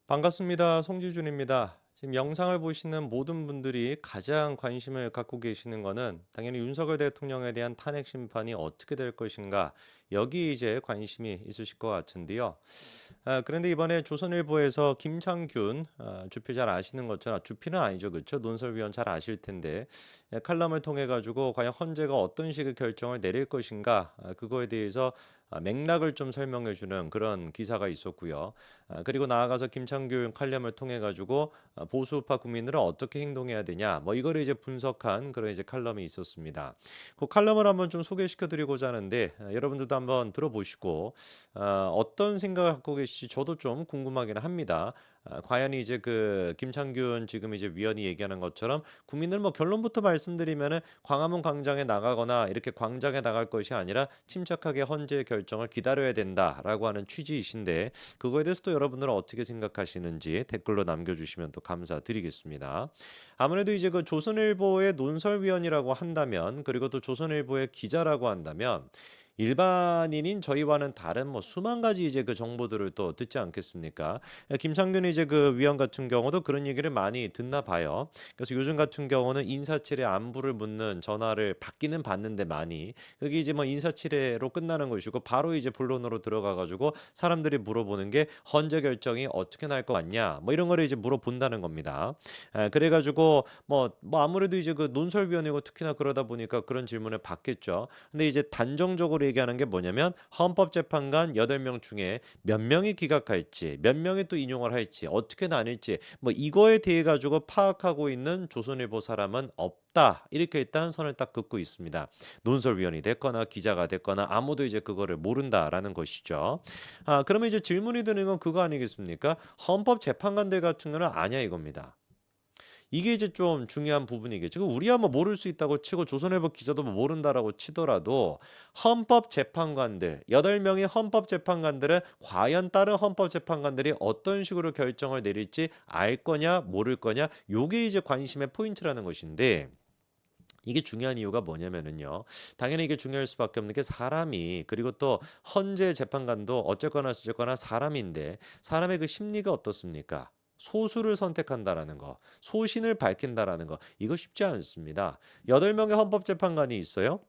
반갑습니다. 송지준입니다. 지금 영상을 보시는 모든 분들이 가장 관심을 갖고 계시는 거는 당연히 윤석열 대통령에 대한 탄핵 심판이 어떻게 될 것인가, 여기 이제 관심이 있으실 것 같은데요. 그런데 이번에 조선일보에서 김창균, 주필 잘 아시는 것처럼, 주필은 아니죠, 그렇죠? 논설위원 잘 아실 텐데, 칼럼을 통해 가지고 과연 헌재가 어떤 식의 결정을 내릴 것인가, 그거에 대해서 맥락을 좀 설명해 주는 그런 기사가 있었고요. 그리고 나아가서 김창균 칼럼을 통해 가지고 보수우파 국민들은 어떻게 행동해야 되냐, 뭐 이거를 이제 분석한 그런 이제 칼럼이 있었습니다. 그 칼럼을 한번 좀 소개시켜 드리고자 하는데, 여러분들도 한번 들어보시고 어떤 생각을 갖고 계실지 저도 좀 궁금하긴 합니다. 과연 이제 그 김창균 지금 이제 위원이 얘기하는 것처럼 국민들 뭐 결론부터 말씀드리면은 광화문 광장에 나가거나 이렇게 광장에 나갈 것이 아니라 침착하게 헌재의 결정을 기다려야 된다라고 하는 취지이신데, 그거에 대해서 또 여러분들은 어떻게 생각하시는지 댓글로 남겨주시면 또 감사드리겠습니다. 아무래도 이제 그 조선일보의 논설위원이라고 한다면, 그리고 또 조선일보의 기자라고 한다면, 일반인인 저희와는 다른 뭐 수만 가지 이제 그 정보들을 또 듣지 않겠습니까? 김창균 이제 그 위원 같은 경우도 그런 얘기를 많이 듣나 봐요. 그래서 요즘 같은 경우는 인사치레 안부를 묻는 전화를 받기는 받는데 많이, 그게 이제 뭐 인사치레로 끝나는 것이고 바로 이제 본론으로 들어가 가지고 사람들이 물어보는 게 헌재 결정이 어떻게 날 것 같냐, 뭐 이런 거를 이제 물어본다는 겁니다. 그래 가지고 뭐 아무래도 이제 그 논설위원이고 특히나 그러다 보니까 그런 질문을 받겠죠. 근데 이제 단정적으로 얘기하는 게 뭐냐면, 헌법재판관 8명 중에 몇 명이 기각할지, 몇 명이 또 인용을 할지, 어떻게 나뉠지, 뭐 이거에 대해 가지고 파악하고 있는 조선일보 사람은 없다, 이렇게 일단 선을 딱 긋고 있습니다. 논설위원이 됐거나 기자가 됐거나 아무도 이제 그거를 모른다라는 것이죠. 그러면 이제 질문이 드는 건 그거 아니겠습니까? 헌법재판관들 같은 경우는 아니야, 이겁니다. 이게 이제 좀 중요한 부분이겠죠. 우리야 뭐 모를 수 있다고 치고 조선일보 기자도 뭐 모른다라고 치더라도, 헌법재판관들 8명의 헌법재판관들은 과연 다른 헌법재판관들이 어떤 식으로 결정을 내릴지 알 거냐 모를 거냐, 요게 이제 관심의 포인트라는 것인데, 이게 중요한 이유가 뭐냐면은요. 당연히 이게 중요할 수밖에 없는 게, 사람이, 그리고 또 헌재 재판관도 어쨌거나 저쨌거나 사람인데, 사람의 그 심리가 어떻습니까? 소수를 선택한다라는 거, 소신을 밝힌다라는 거, 이거 쉽지 않습니다. 8명의 헌법재판관이 있어요.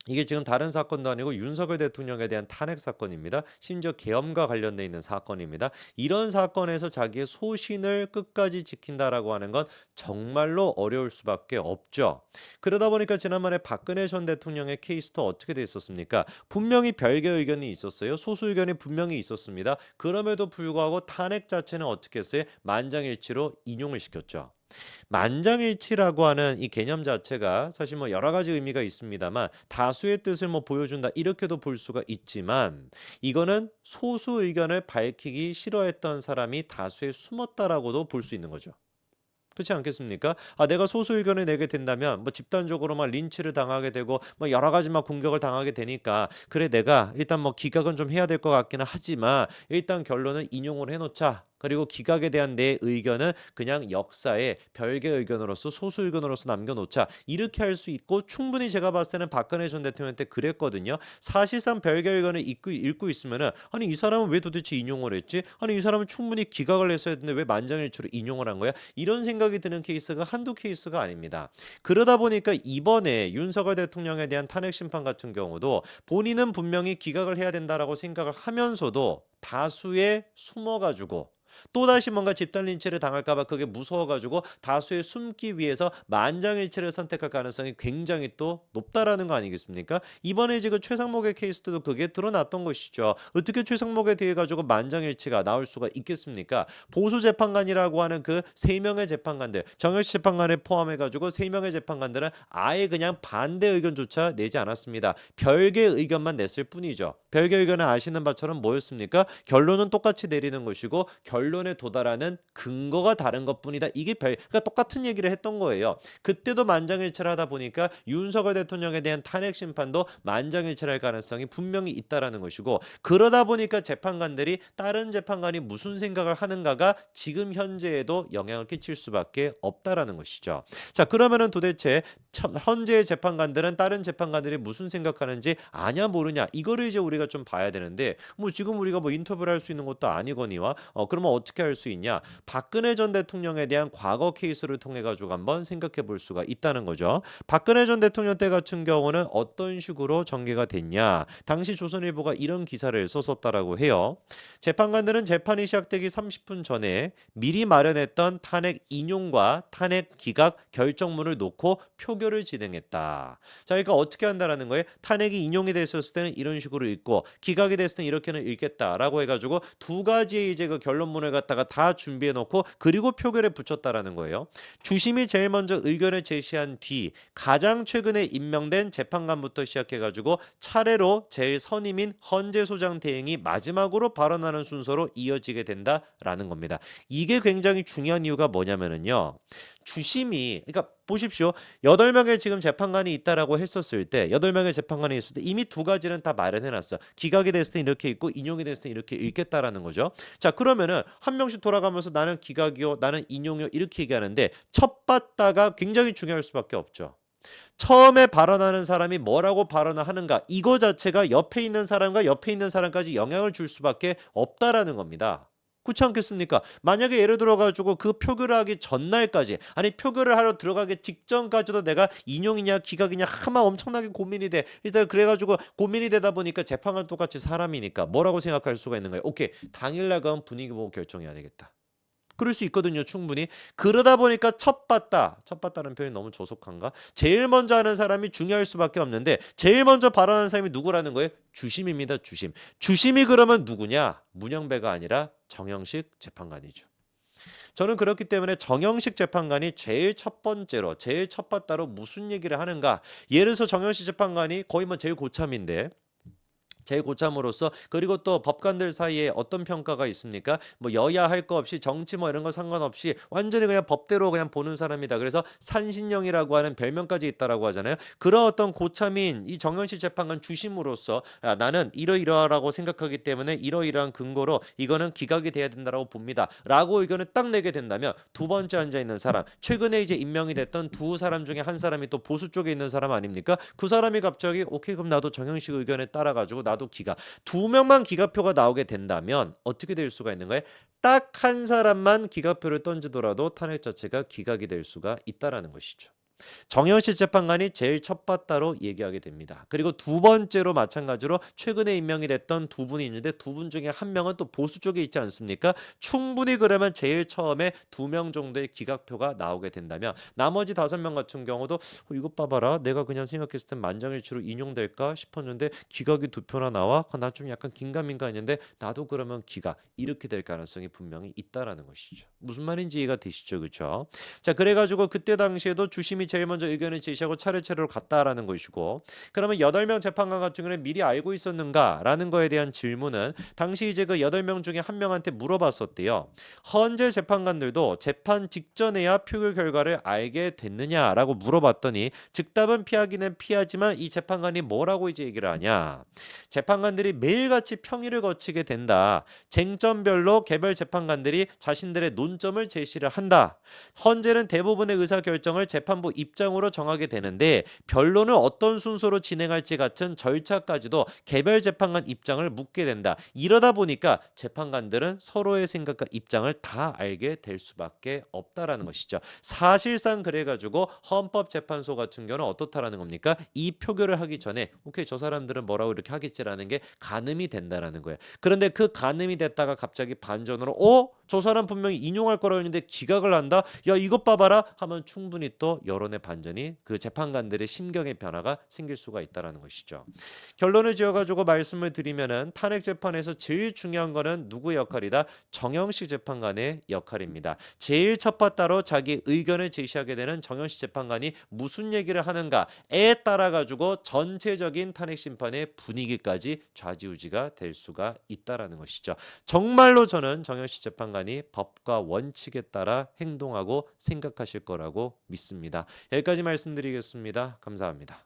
이게 지금 다른 사건도 아니고 윤석열 대통령에 대한 탄핵 사건입니다. 심지어 계엄과 관련돼 있는 사건입니다. 이런 사건에서 자기의 소신을 끝까지 지킨다라고 하는 건 정말로 어려울 수밖에 없죠. 그러다 보니까 지난번에 박근혜 전 대통령의 케이스도 어떻게 됐었습니까? 분명히 별개 의견이 있었어요. 소수 의견이 분명히 있었습니다. 그럼에도 불구하고 탄핵 자체는 어떻게 했어요? 만장일치로 인용을 시켰죠. 만장일치라고 하는 이 개념 자체가 사실 뭐 여러 가지 의미가 있습니다만, 다수의 뜻을 뭐 보여준다 이렇게도 볼 수가 있지만, 이거는 소수 의견을 밝히기 싫어했던 사람이 다수에 숨었다라고도 볼 수 있는 거죠. 그렇지 않겠습니까? 내가 소수 의견을 내게 된다면 뭐 집단적으로 막 린치를 당하게 되고 뭐 여러 가지 막 공격을 당하게 되니까, 그래 내가 일단 뭐 기각은 좀 해야 될 것 같기는 하지만 일단 결론은 인용을 해놓자. 그리고 기각에 대한 내 의견은 그냥 역사의 별개 의견으로서, 소수 의견으로서 남겨놓자. 이렇게 할 수 있고, 충분히 제가 봤을 때는 박근혜 전 대통령 때 그랬거든요. 사실상 별개 의견을 읽고 있으면은, 아니 이 사람은 왜 도대체 인용을 했지? 아니 이 사람은 충분히 기각을 했어야 했는데 왜 만장일치로 인용을 한 거야? 이런 생각이 드는 케이스가 한두 케이스가 아닙니다. 그러다 보니까 이번에 윤석열 대통령에 대한 탄핵 심판 같은 경우도 본인은 분명히 기각을 해야 된다라고 생각을 하면서도 다수에 숨어가지고, 또다시 뭔가 집단 린치를 당할까 봐 그게 무서워가지고 다수에 숨기 위해서 만장일치를 선택할 가능성이 굉장히 또 높다라는 거 아니겠습니까? 이번에 지금 최상목의 케이스도 그게 드러났던 것이죠. 어떻게 최상목에 대해 가지고 만장일치가 나올 수가 있겠습니까? 보수 재판관이라고 하는 그 3명의 재판관들, 정혁 재판관을 포함해 가지고 3명의 재판관들은 아예 그냥 반대 의견조차 내지 않았습니다. 별개 의견만 냈을 뿐이죠. 별개 의견은 아시는 바처럼 뭐였습니까? 결론은 똑같이 내리는 것이고 결론에 도달하는 근거가 다른 것뿐이다. 이게 그러니까 똑같은 얘기를 했던 거예요. 그때도 만장일치를 하다 보니까 윤석열 대통령에 대한 탄핵 심판도 만장일치할 가능성이 분명히 있다라는 것이고, 그러다 보니까 재판관들이 다른 재판관이 무슨 생각을 하는가가 지금 현재에도 영향을 끼칠 수밖에 없다라는 것이죠. 자, 그러면은 도대체 현재의 재판관들은 다른 재판관들이 무슨 생각하는지 아냐 모르냐, 이거를 이제 우리가 좀 봐야 되는데, 뭐 지금 우리가 뭐 인터뷰를 할 수 있는 것도 아니거니와 그러면 어떻게 할 수 있냐? 박근혜 전 대통령에 대한 과거 케이스를 통해 가지고 한번 생각해 볼 수가 있다는 거죠. 박근혜 전 대통령 때 같은 경우는 어떤 식으로 전개가 됐냐? 당시 조선일보가 이런 기사를 썼었다라고 해요. 재판관들은 재판이 시작되기 30분 전에 미리 마련했던 탄핵 인용과 탄핵 기각 결정문을 놓고 표결을 진행했다. 자, 그러니까 어떻게 한다라는 거예요? 탄핵이 인용이 됐었을 때는 이런 식으로 읽고 기각이 됐을 때는 이렇게는 읽겠다라고 해가지고 두 가지의 이제 그 결론문을 갖다가 다 준비해 놓고 그리고 표결에 붙였다라는 거예요. 주심이 제일 먼저 의견을 제시한 뒤 가장 최근에 임명된 재판관부터 시작해가지고 차례로 제일 선임인 헌재 소장 대행이 마지막으로 발언하는 순서로 이어지게 된다라는 겁니다. 이게 굉장히 중요한 이유가 뭐냐면은요. 주심이 그러니까 보십시오. 8명의 지금 재판관이 있다라고 했었을 때 8명의 재판관이 있을 때 이미 두 가지는 다 마련해 놨어. 기각이 됐을 때 이렇게 있고 인용이 됐을 때 이렇게 읽겠다라는 거죠. 자, 그러면은 한 명씩 돌아가면서 나는 기각이요, 나는 인용이요 이렇게 얘기하는데 첫 받다가 굉장히 중요할 수밖에 없죠. 처음에 발언하는 사람이 뭐라고 발언을 하는가 이거 자체가 옆에 있는 사람과 옆에 있는 사람까지 영향을 줄 수밖에 없다라는 겁니다. 그렇지 않겠습니까? 만약에 예를 들어 가지고 그 표결을 하기 전날까지 아니 표결을 하러 들어가기 직전까지도 내가 인용이냐 기각이냐 하마 엄청나게 고민이 돼. 일단 그래 가지고 고민이 되다 보니까 재판관 똑같이 사람이니까 뭐라고 생각할 수가 있는 거예요. 오케이. 당일날 그럼 분위기 보고 결정해야 되겠다. 그럴 수 있거든요, 충분히. 그러다 보니까 첫 봤다는 표현이 너무 조속한가? 제일 먼저 하는 사람이 중요할 수밖에 없는데 제일 먼저 발언하는 사람이 누구라는 거예요? 주심입니다, 주심. 주심이 그러면 누구냐? 문영배가 아니라 정영식 재판관이죠. 저는 그렇기 때문에 정영식 재판관이 제일 첫 번째로 제일 첫 봤다로 무슨 얘기를 하는가? 예를 들어서 정영식 재판관이 거의 뭐 제일 고참인데 제일 고참으로서 그리고 또 법관들 사이에 어떤 평가가 있습니까? 뭐 여야 할 거 없이 정치 뭐 이런 거 상관없이 완전히 그냥 법대로 그냥 보는 사람이다. 그래서 산신령이라고 하는 별명까지 있다라고 하잖아요. 그런 어떤 고참인 이 정영식 재판관 주심으로서 나는 이러이러하라고 생각하기 때문에 이러이러한 근거로 이거는 기각이 돼야 된다라고 봅니다. 라고 의견을 딱 내게 된다면 두 번째 앉아 있는 사람 최근에 이제 임명이 됐던 두 사람 중에 한 사람이 또 보수 쪽에 있는 사람 아닙니까? 그 사람이 갑자기 오케이 그럼 나도 정영식 의견에 따라가지고 나도 기각. 두 명만 기각표가 나오게 된다면 어떻게 될 수가 있는 거예요? 딱 한 사람만 기각표를 던지더라도 탄핵 자체가 기각이 될 수가 있다라는 것이죠. 정영식 재판관이 제일 첫 봤다로 얘기하게 됩니다. 그리고 두 번째로 마찬가지로 최근에 임명이 됐던 두 분이 있는데 두 분 중에 한 명은 또 보수 쪽에 있지 않습니까? 충분히 그러면 제일 처음에 2명 정도의 기각표가 나오게 된다면 나머지 5명 같은 경우도 이것 봐봐라 내가 그냥 생각했을 땐 만장일치로 인용될까 싶었는데 기각이 2표나 나와? 나 좀 약간 긴가민가했는데 나도 그러면 기각 이렇게 될 가능성이 분명히 있다라는 것이죠. 무슨 말인지 이해가 되시죠? 그렇죠? 자, 그래가지고 그때 당시에도 주심이 제일 먼저 의견을 제시하고 차례차례로 갔다라는 것이고 그러면 8명 재판관 같은 경우는 미리 알고 있었는가라는 거에 대한 질문은 당시 이제 그 8명 중에 한 명한테 물어봤었대요. 헌재 재판관들도 재판 직전에야 표결 결과를 알게 됐느냐라고 물어봤더니 즉답은 피하기는 피하지만 이 재판관이 뭐라고 이제 얘기를 하냐. 재판관들이 매일같이 평의를 거치게 된다. 쟁점별로 개별 재판관들이 자신들의 논점을 제시를 한다. 헌재는 대부분의 의사결정을 재판부 입장으로 정하게 되는데 변론을 어떤 순서로 진행할지 같은 절차까지도 개별 재판관 입장을 묻게 된다. 이러다 보니까 재판관들은 서로의 생각과 입장을 다 알게 될 수밖에 없다라는 것이죠. 사실상 그래가지고 헌법재판소 같은 경우는 어떻다라는 겁니까? 이 표결을 하기 전에 오케이 저 사람들은 뭐라고 이렇게 하겠지라는 게 가늠이 된다라는 거예요. 그런데 그 가늠이 됐다가 갑자기 반전으로 저 사람 분명히 인용할 거라고 했는데 기각을 한다? 야 이것 봐봐라 하면 충분히 또 여론의 반전이 그 재판관들의 심경의 변화가 생길 수가 있다는 것이죠. 결론을 지어가지고 말씀을 드리면은 탄핵 재판에서 제일 중요한 거는 누구의 역할이다? 정영식 재판관의 역할입니다. 제일 첫 봤다로 자기 의견을 제시하게 되는 정영식 재판관이 무슨 얘기를 하는가에 따라 가지고 전체적인 탄핵 심판의 분위기까지 좌지우지가 될 수가 있다라는 것이죠. 정말로 저는 정영식 재판관이 법과 원칙에 따라 행동하고 생각하실 거라고 믿습니다. 여기까지 말씀드리겠습니다. 감사합니다.